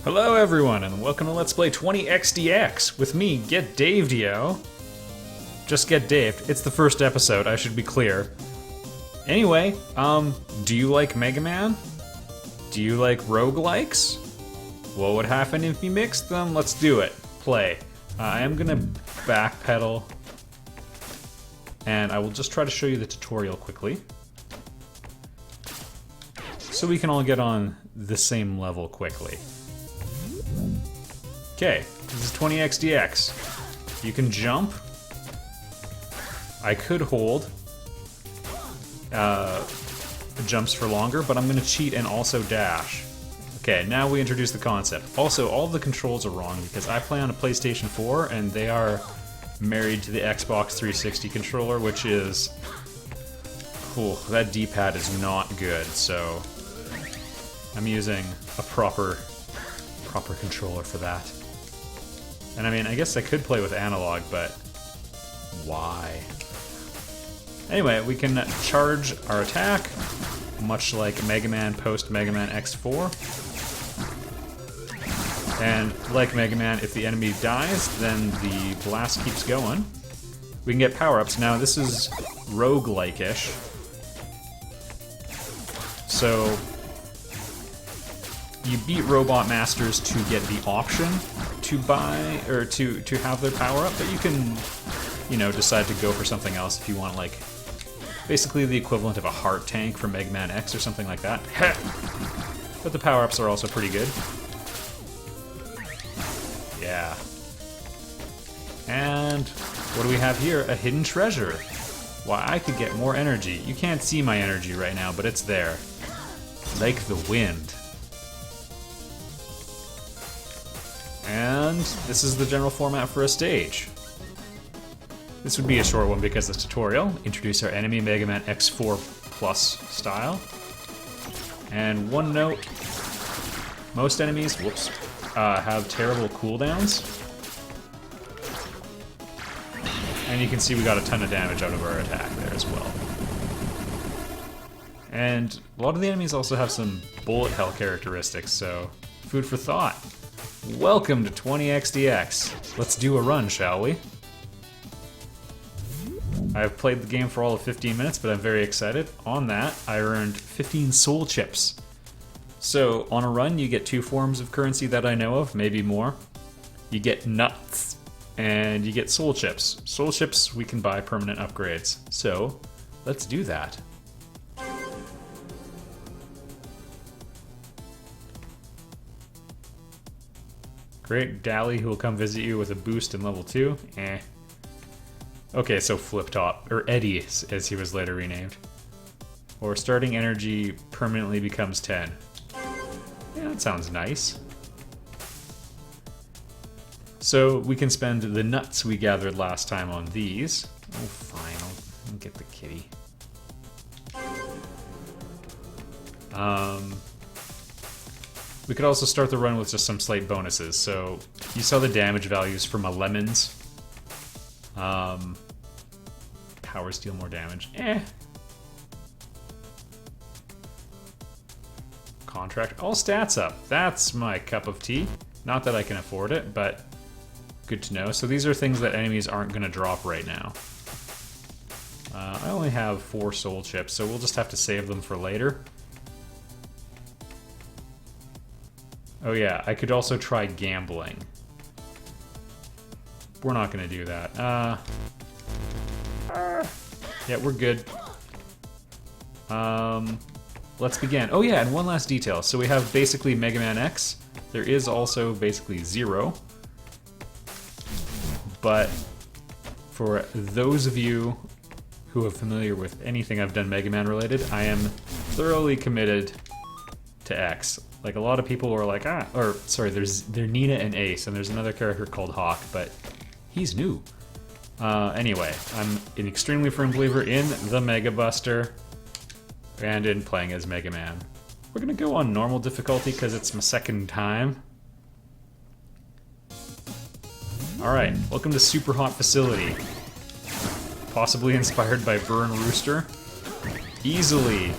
Hello everyone, and welcome to Let's Play 20xdx with me, Get Daved, yo. Just Get Daved. It's the first episode, I should be clear. Anyway, do you like Megaman? Do you like roguelikes? What would happen if you mixed them? Let's do it. Play. I am gonna backpedal, and I will just try to show you the tutorial quickly, so we can all get on the same level quickly. Okay, this is 20xdx. You can jump. I could hold. Jumps for longer, but I'm gonna cheat and also dash. Okay, now we introduce the concept. Also, all of the controls are wrong because I play on a PlayStation 4 and they are married to the Xbox 360 controller, which is... Cool, that D-pad is not good, so... I'm using a proper controller for that. And I mean, I guess I could play with analog, but why? Anyway, we can charge our attack, much like Megaman post Megaman X4. And like Megaman, if the enemy dies, then the blast keeps going. We can get power-ups. Now, this is roguelike-ish. So, you beat Robot Masters to get the option to buy, or to have their power-up, but you can, you know, decide to go for something else if you want, like, basically the equivalent of a heart tank from Mega Man X or something like that. But the power-ups are also pretty good. Yeah. And what do we have here? A hidden treasure. Why, I could get more energy. You can't see my energy right now, but it's there. Like the wind. And this is the general format for a stage. This would be a short one because it's a tutorial. Introduce our enemy, Mega Man X4 Plus style. And one note, most enemies, whoops, have terrible cooldowns. And you can see we got a ton of damage out of our attack there as well. And a lot of the enemies also have some bullet hell characteristics, so food for thought. Welcome to 20xdx. Let's do a run, shall we? I've played the game for all of 15 minutes, but I'm very excited. On that, I earned 15 soul chips. So, on a run, you get two forms of currency that I know of, maybe more. You get nuts, and you get soul chips. Soul chips, we can buy permanent upgrades. So, let's do that. Great, Dally, who will come visit you with a boost in level 2. Eh. Okay, so Flip Top, or Eddie, as he was later renamed. Or starting energy permanently becomes 10. Yeah, that sounds nice. So we can spend the nuts we gathered last time on these. Oh, fine, I'll get the kitty. We could also start the run with just some slight bonuses. So you saw the damage values for my lemons. Powers deal more damage. Eh. Contract. All stats up. That's my cup of tea. Not that I can afford it, but good to know. So these are things that enemies aren't going to drop right now. I only have 4 soul chips, so we'll just have to save them for later. Oh yeah, I could also try gambling. We're not gonna do that. Yeah, we're good. Let's begin. Oh yeah, and one last detail. So we have basically Mega Man X. There is also basically Zero. But for those of you who are familiar with anything I've done Mega Man related, I am thoroughly committed to X. Like, a lot of people were like, they're Nina and Ace, and there's another character called Hawk, but he's new. Anyway, I'm an extremely firm believer in the Mega Buster and in playing as Mega Man. We're gonna go on normal difficulty because it's my second time. Alright, welcome to Super Hot Facility. Possibly inspired by Burn Rooster. Easily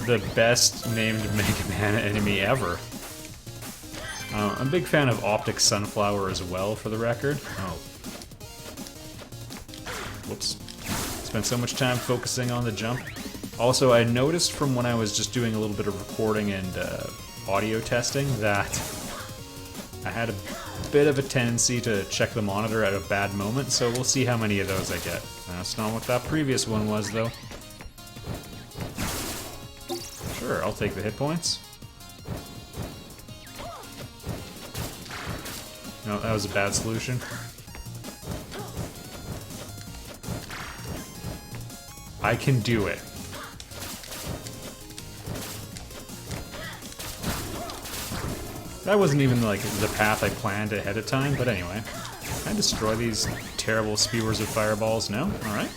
the best named Mega Man enemy ever. I'm a big fan of Optic Sunflower as well, for the record. Oh. Whoops. Spent so much time focusing on the jump. Also, I noticed from when I was just doing a little bit of recording and audio testing that I had a bit of a tendency to check the monitor at a bad moment, so we'll see how many of those I get. That's not what that previous one was, though. Sure, I'll take the hit points. No, that was a bad solution. I can do it. That wasn't even like the path I planned ahead of time, but anyway. Can I destroy these terrible spewers of fireballs? No? Alright.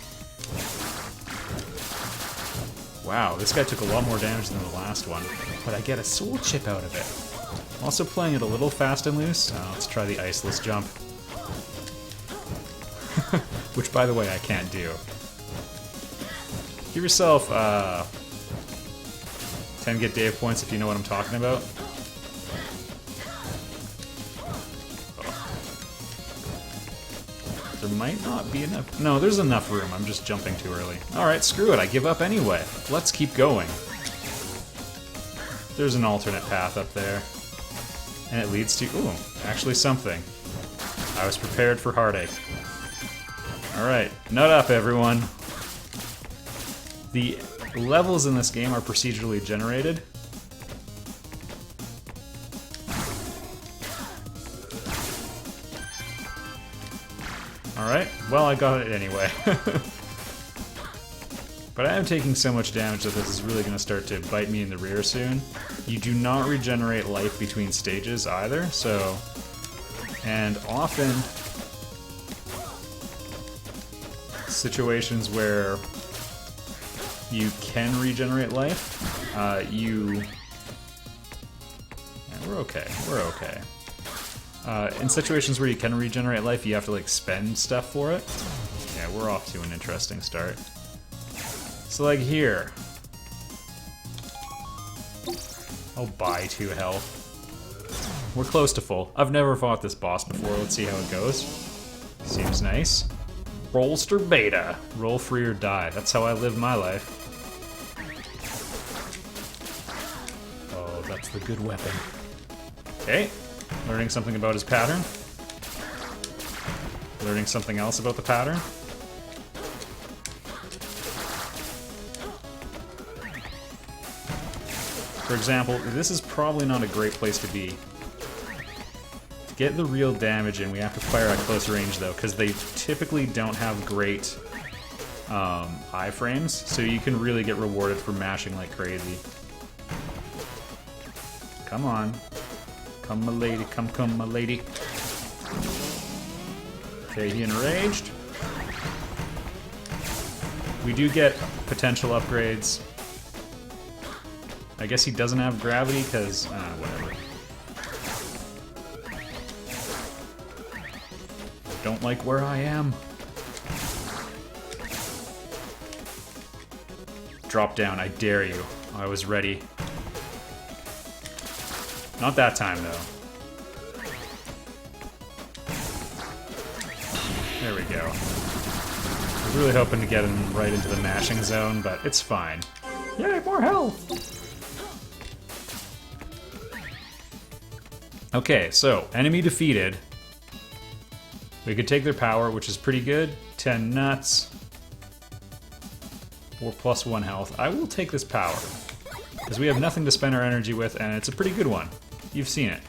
Wow, this guy took a lot more damage than the last one, but I get a soul chip out of it. I'm also playing it a little fast and loose. Let's try the iceless jump. Which, by the way, I can't do. Give yourself 10 get Dave points if you know what I'm talking about. There might not be enough. No, there's enough room. I'm just jumping too early. Alright, screw it. I give up anyway. Let's keep going. There's an alternate path up there. And it leads to... ooh, actually something. I was prepared for heartache. Alright, nut up, everyone. The levels in this game are procedurally generated. Alright, well, I got it anyway. But I am taking so much damage that this is really going to start to bite me in the rear soon. You do not regenerate life between stages either, so... and often... situations where you can regenerate life, yeah, we're okay, we're okay. In situations where you can regenerate life, you have to, like, spend stuff for it. Yeah, we're off to an interesting start. So, like, here. I'll buy 2 health. We're close to full. I've never fought this boss before. Let's see how it goes. Seems nice. Rollster Beta. Roll free or die. That's how I live my life. Oh, that's the good weapon. Okay. Learning something about his pattern. Learning something else about the pattern. For example, this is probably not a great place to be. To get the real damage in, we have to fire at close range though, because they typically don't have great iframes, so you can really get rewarded for mashing like crazy. Come on. Come, my lady. Come, my lady. Okay, he enraged. We do get potential upgrades. I guess he doesn't have gravity, because... whatever. Don't like where I am. Drop down, I dare you. I was ready. Not that time, though. There we go. I was really hoping to get him right into the mashing zone, but it's fine. Yay, more health! Okay, so, enemy defeated. We could take their power, which is pretty good. 10 nuts. Or +1 health. I will take this power. Because we have nothing to spend our energy with, and it's a pretty good one. You've seen it.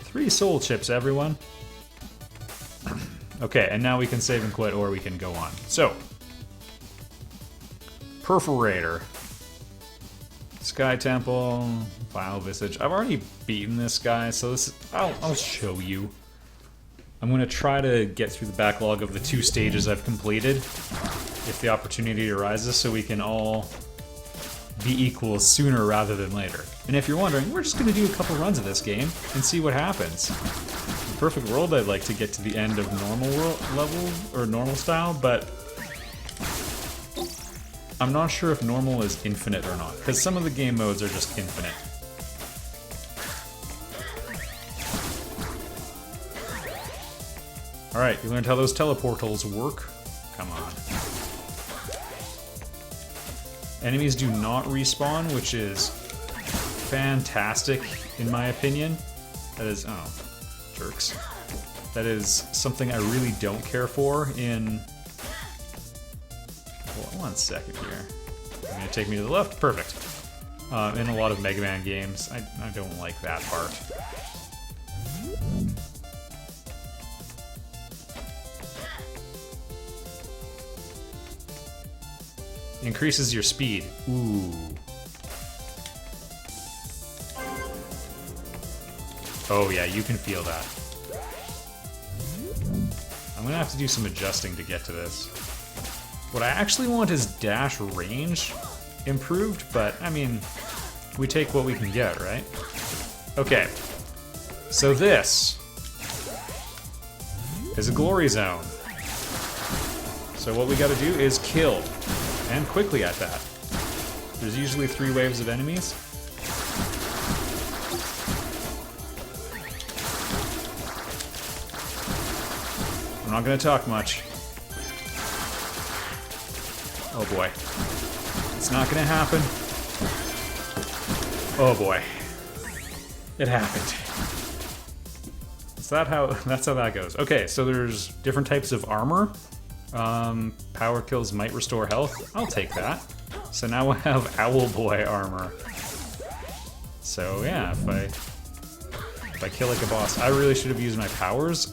3 soul chips, everyone. Okay, and now we can save and quit, or we can go on. So. Perforator. Sky Temple, Vile Visage. I've already beaten this guy, so this is, I'll show you. I'm going to try to get through the backlog of the 2 stages I've completed, if the opportunity arises, so we can all be equal sooner rather than later. And if you're wondering, we're just going to do a couple runs of this game and see what happens. In the perfect world, I'd like to get to the end of normal world level, or normal style, but I'm not sure if normal is infinite or not, because some of the game modes are just infinite. Alright, you learned how those teleportals work. Come on. Enemies do not respawn, which is fantastic in my opinion. That is, oh, jerks. That is something I really don't care for in... Hold on 1 second here. You're gonna take me to the left? Perfect. In a lot of Megaman games, I don't like that part. Increases your speed. Ooh. Oh yeah, you can feel that. I'm gonna have to do some adjusting to get to this. What I actually want is dash range improved, but I mean, we take what we can get, right? Okay, so this is a glory zone. So what we gotta do is kill, and quickly at that. There's usually 3 waves of enemies. I'm not gonna talk much. Oh boy. It's not gonna happen. Oh boy. It happened. That's how that goes. Okay, so there's different types of armor. Power kills might restore health. I'll take that. So now I have Owl Boy armor. So yeah, if I kill like a boss, I really should have used my powers.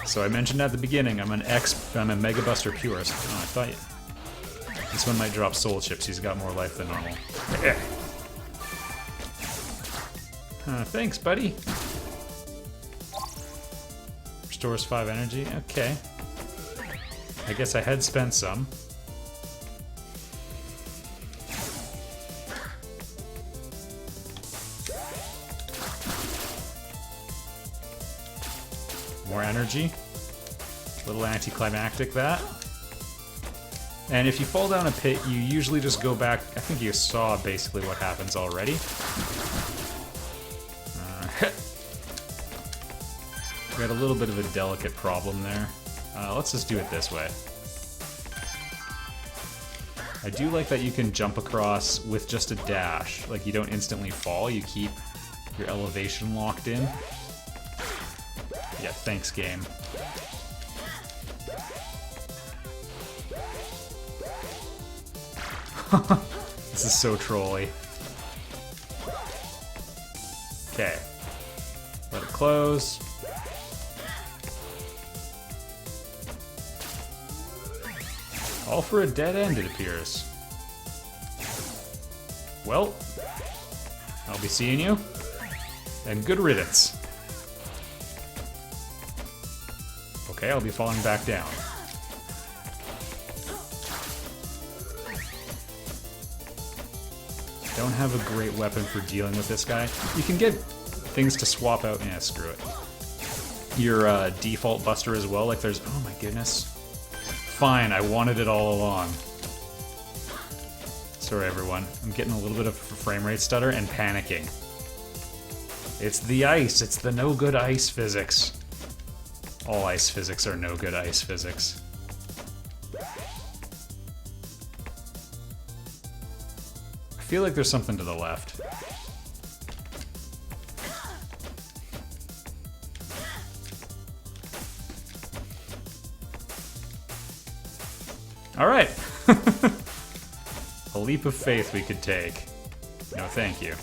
So I mentioned at the beginning, I'm a Mega Buster purist. Oh, I thought this one might drop soul chips. He's got more life than normal. Thanks, buddy. Restores 5 energy. Okay. I guess I had spent some. More energy. A little anticlimactic, that. And if you fall down a pit, you usually just go back. I think you saw basically what happens already. We had a little bit of a delicate problem there. Let's just do it this way. I do like that you can jump across with just a dash. Like, you don't instantly fall, you keep your elevation locked in. Yeah, thanks, game. This is so trolly. Okay. Let it close. All for a dead end, it appears. Well, I'll be seeing you, and good riddance. Okay, I'll be falling back down. Don't have a great weapon for dealing with this guy. You can get things to swap out. Yeah, screw it. Your default buster as well. Like there's... Oh my goodness. Fine, I wanted it all along. Sorry everyone, I'm getting a little bit of a frame rate stutter and panicking. It's the ice, it's the no good ice physics. All ice physics are no good ice physics. I feel like there's something to the left. All right. A leap of faith we could take. No, thank you.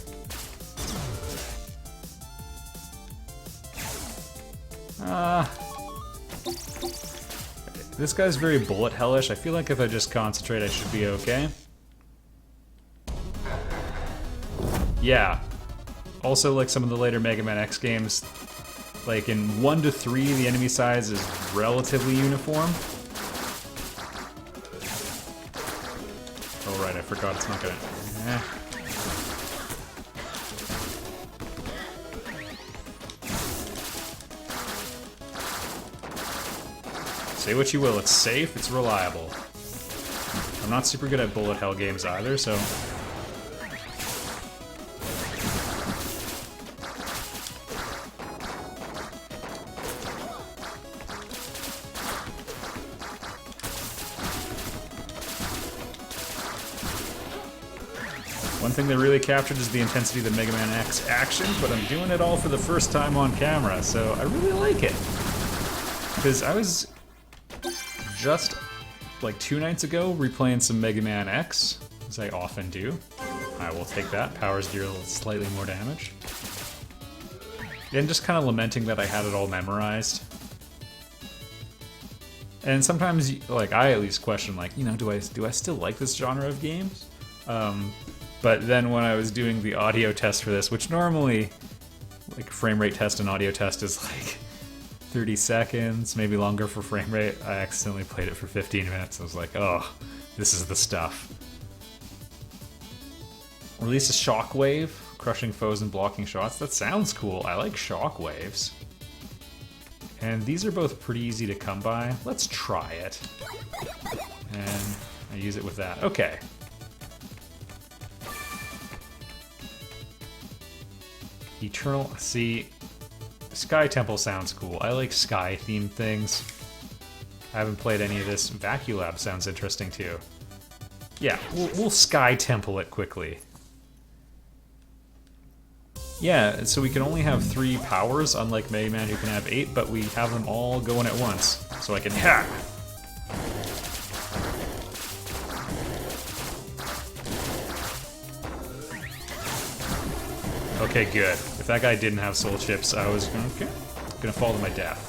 This guy's very bullet hellish. I feel like if I just concentrate, I should be okay. Yeah. Also, like some of the later Mega Man X games, like in 1 to 3, the enemy size is relatively uniform. Oh right, I forgot it's not gonna... Say what you will, it's safe, it's reliable. I'm not super good at bullet hell games either, so... One thing that really captured is the intensity of the Megaman X action, but I'm doing it all for the first time on camera, so I really like it. Because I was just like 2 nights ago replaying some Mega Man X, as I often do. I will take that. Powers deal slightly more damage. And just kind of lamenting that I had it all memorized. And sometimes, like, I at least question, like, you know, do I still like this genre of games? But then when I was doing the audio test for this, which normally, like, frame rate test and audio test is like 30 seconds, maybe longer for frame rate, I accidentally played it for 15 minutes. I was like, oh, this is the stuff. Release a shockwave, crushing foes and blocking shots. That sounds cool. I like shockwaves. And these are both pretty easy to come by. Let's try it. And I use it with that. Okay. Eternal, see, Sky Temple sounds cool. I like sky themed things. I haven't played any of this. Vaculab sounds interesting too. Yeah, we'll Sky Temple it quickly. Yeah, so we can only have 3 powers, unlike Mega Man who can have 8, but we have them all going at once. So I can hack. Okay, good. If that guy didn't have soul chips, I was gonna fall to my death.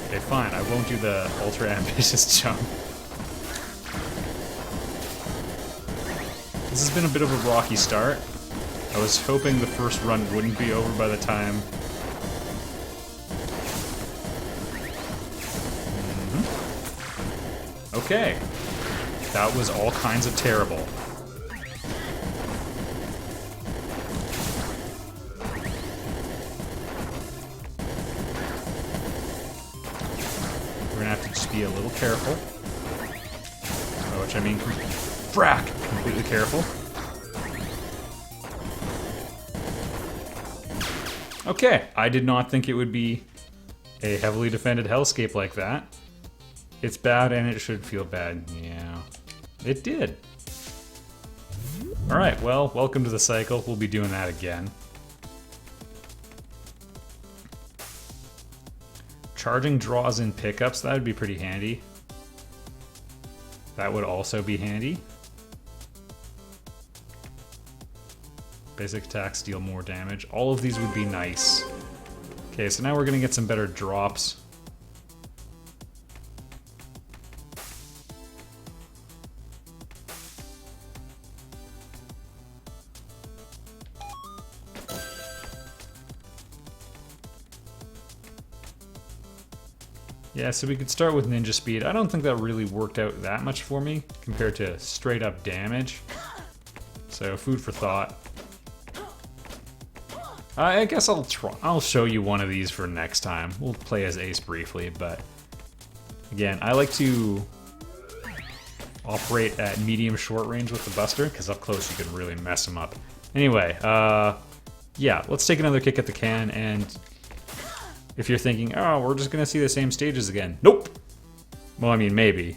Okay, fine. I won't do the ultra ambitious jump. This has been a bit of a rocky start. I was hoping the first run wouldn't be over by the time... Okay. That was all kinds of terrible. We're gonna have to just be a little careful. By which I mean... Frack! Completely careful. Okay, I did not think it would be a heavily defended hellscape like that. It's bad and it should feel bad. Yeah, it did. Alright, well, welcome to the cycle. We'll be doing that again. Charging draws in pickups, that would be pretty handy. That would also be handy. Basic attacks deal more damage. All of these would be nice. Okay, so now we're gonna get some better drops. Yeah, so we could start with ninja speed. I don't think that really worked out that much for me compared to straight up damage. So food for thought. I guess I'll show you one of these for next time. We'll play as Ace briefly, but again, I like to operate at medium short range with the Buster, because up close you can really mess him up. Anyway, yeah, let's take another kick at the can, and if you're thinking, oh, we're just gonna see the same stages again. Nope! Well, I mean, maybe,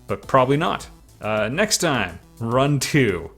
but probably not. Next time, run 2.